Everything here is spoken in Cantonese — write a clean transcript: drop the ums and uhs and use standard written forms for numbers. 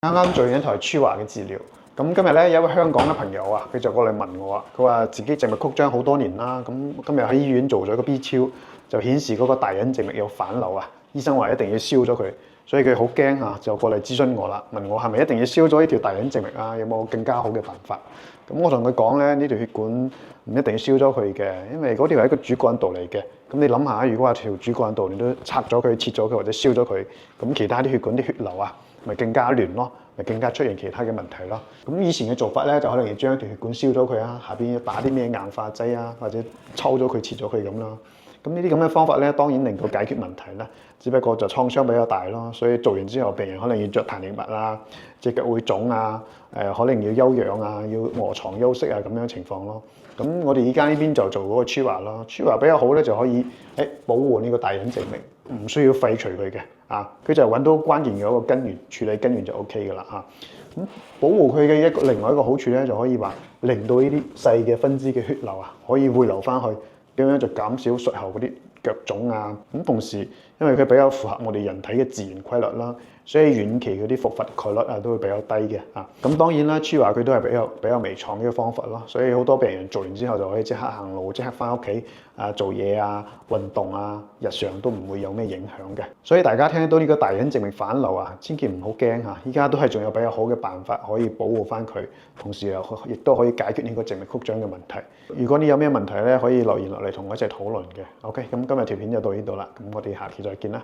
啱啱做完一台超華嘅治療，咁今日咧有一位香港嘅朋友啊，佢就過嚟問我啊，佢話自己靜脈曲張好多年啦，咁今日喺醫院做咗個 B 超，就顯示嗰個大隱靜脈有反流啊，醫生話一定要燒咗佢，所以佢好驚啊，就過嚟諮詢我啦，問我係咪一定要燒咗呢條大隱靜脈啊？有冇更加好嘅辦法？咁我同佢講咧，呢條血管唔一定要燒咗佢嘅，因為嗰條係一個主幹道嚟嘅。咁你諗下，如果話條主幹道你都拆咗佢、切咗佢或者燒咗佢，咁其他啲血管啲血流啊，咪更加亂咯，咪更加出現其他嘅問題咯。咁以前嘅做法咧，就可能要將條血管燒咗佢啊，下邊要打啲咩硬化劑啊，或者抽咗佢、切咗佢咁咯。咁呢啲咁嘅方法咧，當然能夠解決問題啦，只不過就創傷比較大咯。所以做完之後，病人可能要着彈力襪啊，隻腳會腫啊，可能要休養啊，要臥床休息啊咁樣情況咯。咁我哋依家呢邊就做嗰個超華咯，超華比較好咧，就可以保護呢個大隱靜脈，唔需要廢除佢嘅啊。佢就揾到關鍵嘅一個根源，處理根源就 O K 噶啦嚇。咁保護佢嘅另外一個好處咧，就可以話令到呢啲細嘅分支嘅血流啊，可以回流翻去。咁樣就減少術後嗰啲腳腫啊，咁同時因為佢比較符合我哋人體嘅自然規律啦，所以遠期嗰啲復發概率啊都會比較低嘅啊。咁當然啦，超華佢都係比較微創嘅方法咯，所以好多病人做完之後就可以即刻行路，即刻翻屋企啊做嘢啊、運動啊，日常都唔會有咩影響嘅。所以大家聽到呢個大隱靜脈反流啊，千祈唔好驚嚇，依家都係仲有比較好嘅辦法可以保護翻佢，同時又亦都可以解決呢個靜脈曲張嘅問題。如果你有咩問題咧，可以留言落嚟同我一齊討論嘅。OK，咁今日條片就到呢度啦，咁我哋下期再見啦。